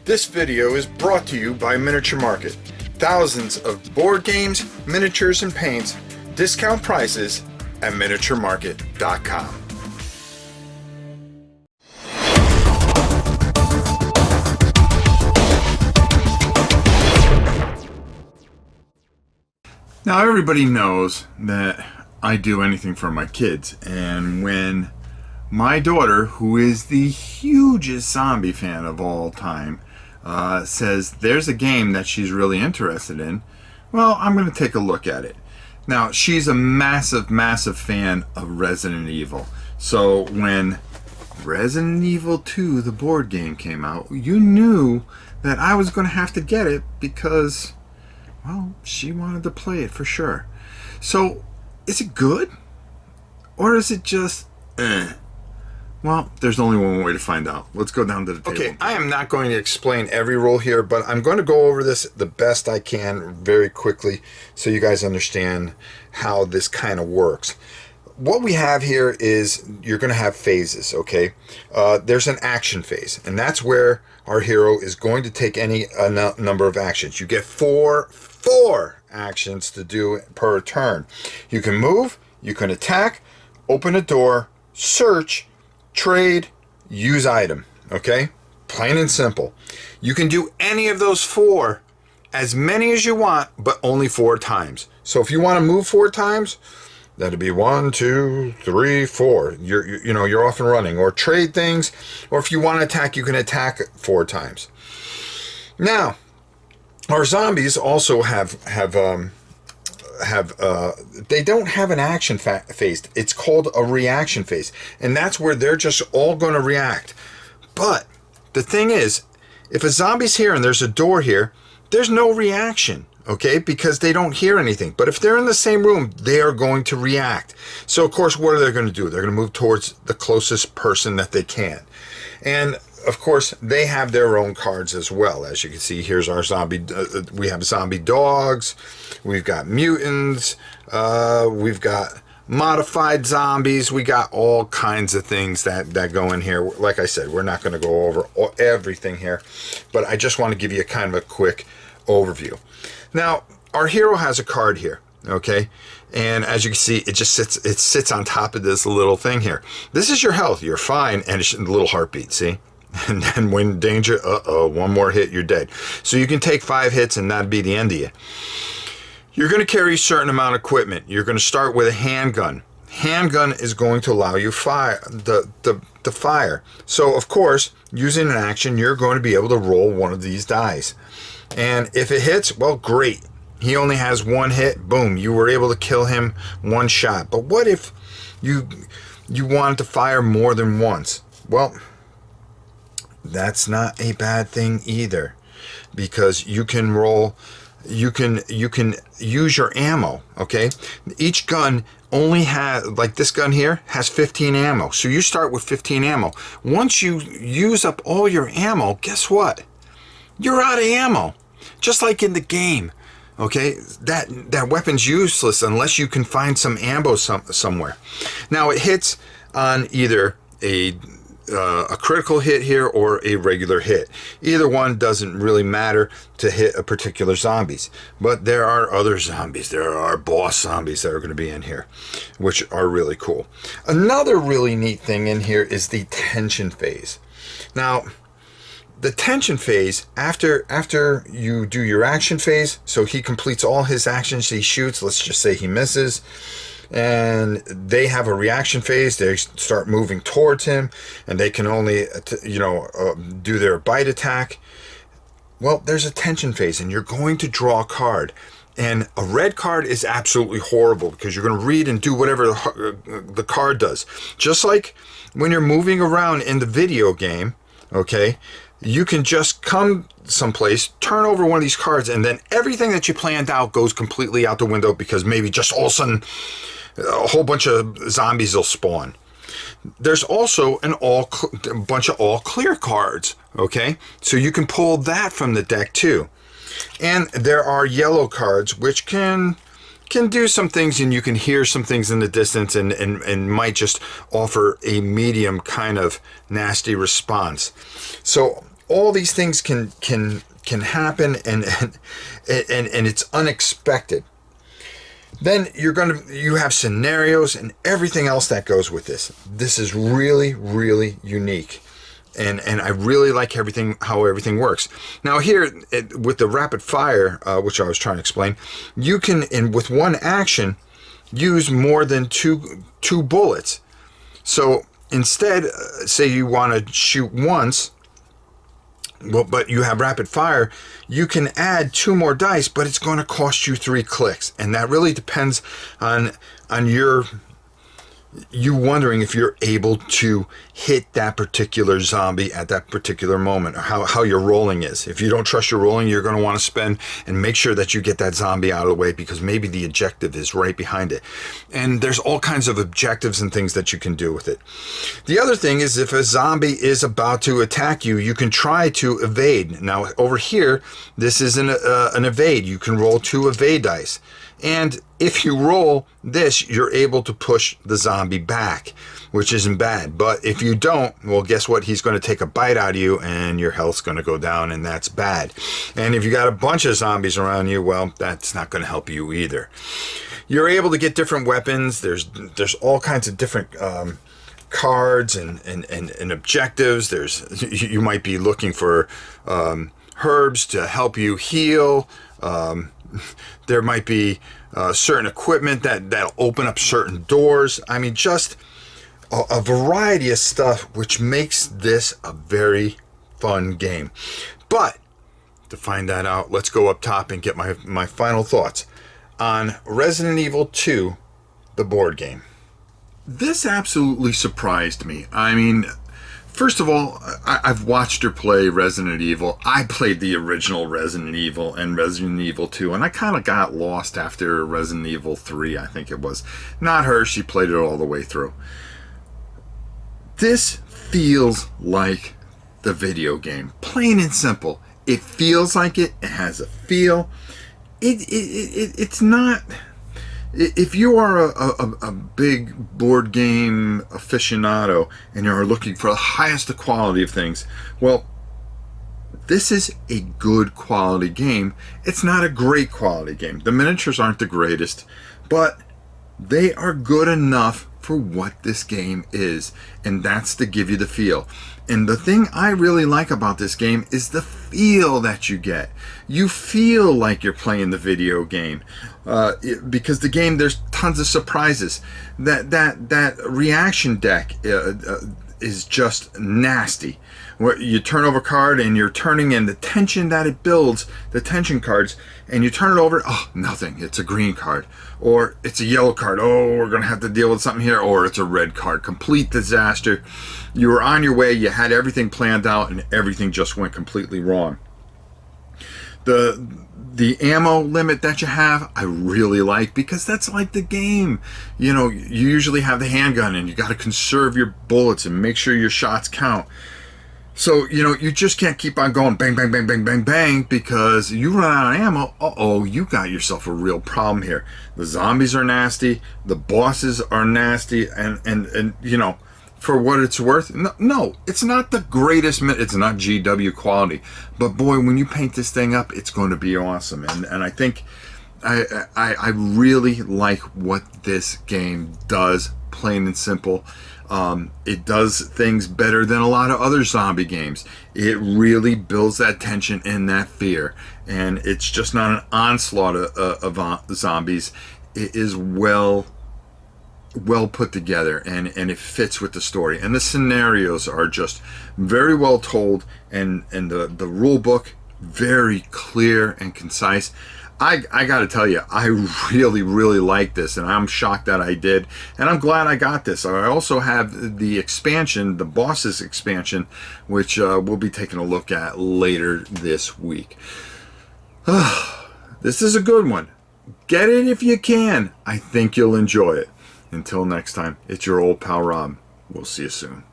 This video is brought to you by Miniature Market. Thousands of board games, miniatures, and paints, discount prices at miniaturemarket.com. Now everybody knows that I do anything for my kids, and when my daughter, who is the hugest zombie fan of all time, says there's a game that she's really interested in, well, I'm going to take a look at it. Now, she's a massive fan of Resident Evil. So when Resident Evil 2, the board game, came out, you knew that I was going to have to get it because, well, she wanted to play it for sure. So, is it good? Or is it just, Well, there's only one way to find out. Let's go down to the table. Okay, I am not going to explain every rule here, but I'm going to go over this the best I can very quickly so you guys understand how this kind of works. What we have here is you're going to have phases, okay? There's an action phase, and that's where our hero is going to take any number of actions. You get four actions to do per turn. You can move, you can attack, open a door, search, trade, use item, okay? Plain and simple. You can do any of those four, as many as you want, but only 4 times. So if you want to move 4 times, that'd be 1, 2, 3, 4. You're off and running. Or trade things, or if you want to attack, you can attack 4 times. Now, our zombies also they don't have an action phase. It's called a reaction phase, and that's where they're just all going to react. But the thing is, if a zombie's here and there's a door here, there's no reaction, okay, because they don't hear anything. But if they're in the same room, they are going to react. So of course, what are they going to do? They're going to move towards the closest person that they can. And of course, they have their own cards as well. As you can see, here's our zombie. We have zombie dogs. We've got mutants. We've got modified zombies. We got all kinds of things that go in here. Like I said, we're not going to go over everything here, but I just want to give you a kind of a quick overview. Now, our hero has a card here, okay? And as you can see, it sits on top of this little thing here. This is your health. You're fine, and it's a little heartbeat, see? And then when danger, one more hit, you're dead. So you can take 5 hits and that'd be the end of you. You're going to carry a certain amount of equipment. You're going to start with a handgun. Handgun is going to allow you fire. So of course, using an action, you're going to be able to roll one of these dice. And if it hits, well, great. He only has 1 hit. Boom, you were able to kill him 1 shot. But what if you wanted to fire more than once? Well, that's not a bad thing either, because you can roll, you can use your ammo, okay? Each gun only has, like this gun here, has 15 ammo. So you start with 15 ammo. Once you use up all your ammo, guess what? You're out of ammo. Just like in the game, okay? That weapon's useless unless you can find some ammo somewhere. Now it hits on either a critical hit here or a regular hit. Either one doesn't really matter to hit a particular zombies. But there are other zombies. There are boss zombies that are going to be in here, which are really cool. Another really neat thing in here is the tension phase. Now, the tension phase, after you do your action phase, so he completes all his actions, he shoots, let's just say he misses, and they have a reaction phase. They start moving towards him, and they can only do their bite attack. Well, there's a tension phase, and you're going to draw a card, and a red card is absolutely horrible because you're going to read and do whatever the card does. Just like when you're moving around in the video game, okay, you can just come someplace, turn over one of these cards, and then everything that you planned out goes completely out the window because maybe just all of a sudden a whole bunch of zombies will spawn. There's also a bunch of all clear cards, okay? So you can pull that from the deck too. And there are yellow cards which can do some things, and you can hear some things in the distance and might just offer a medium kind of nasty response. So all these things can happen, and it's unexpected. Then you have scenarios and everything else that goes with this. This is really, really unique. And I really like how everything works. Now here, with the rapid fire, which I was trying to explain, you can, with one action, use more than two bullets. So instead, say you want to shoot once, well, but you have rapid fire, you can add 2 more dice, but it's going to cost you 3 clicks. And that really depends on you wondering if you're able to hit that particular zombie at that particular moment, or how your rolling is. If you don't trust your rolling, you're going to want to spend and make sure that you get that zombie out of the way, because maybe the objective is right behind it. And there's all kinds of objectives and things that you can do with it. The other thing is, if a zombie is about to attack you, you can try to evade. Now over here, this is an evade. You can roll 2 evade dice. And if you roll this, you're able to push the zombie back, which isn't bad. But if you don't, well, guess what? He's going to take a bite out of you and your health's going to go down, and that's bad. And if you got a bunch of zombies around you, well, that's not going to help you either. You're able to get different weapons. There's all kinds of different cards and objectives. You might be looking for herbs to help you heal. There might be certain equipment that'll open up certain doors. I mean, just a variety of stuff, which makes this a very fun game. But to find that out, let's go up top and get my final thoughts on Resident Evil 2, the board game. This absolutely surprised me. I mean, first of all, I've watched her play Resident Evil. I played the original Resident Evil and Resident Evil 2, and I kind of got lost after Resident Evil 3, I think it was. Not her, she played it all the way through. This feels like the video game, plain and simple. It feels like it. It has a feel. It's not... If you are a big board game aficionado and you're looking for the highest quality of things, well, this is a good quality game. It's not a great quality game. The miniatures aren't the greatest, but they are good enough for what this game is, and that's to give you the feel. And the thing I really like about this game is the feel that you get. You feel like you're playing the video game, because the game, there's tons of surprises. That reaction deck is just nasty. Where you turn over a card and you're turning in the tension that it builds, the tension cards, and you turn it over, oh, nothing, it's a green card. Or it's a yellow card, oh, we're going to have to deal with something here. Or it's a red card, complete disaster. You were on your way, you had everything planned out, and everything just went completely wrong. The ammo limit that you have, I really like, because that's like the game. You know, you usually have the handgun and you got to conserve your bullets and make sure your shots count. So, you know, you just can't keep on going bang, bang, bang, bang, bang, bang, because you run out of ammo. Uh-oh, you got yourself a real problem here. The zombies are nasty, the bosses are nasty, and you know, for what it's worth, no, it's not the greatest, it's not GW quality, but boy, when you paint this thing up, it's going to be awesome. And I think I really like what this game does, plain and simple. It does things better than a lot of other zombie games. It really builds that tension and that fear, and it's just not an onslaught of zombies. It is well put together, and it fits with the story, and the scenarios are just very well told, and the rule book very clear and concise. I got to tell you, I really, really like this, and I'm shocked that I did, and I'm glad I got this. I also have the expansion, the Bosses expansion, which we'll be taking a look at later this week. This is a good one. Get it if you can. I think you'll enjoy it. Until next time, it's your old pal Rob. We'll see you soon.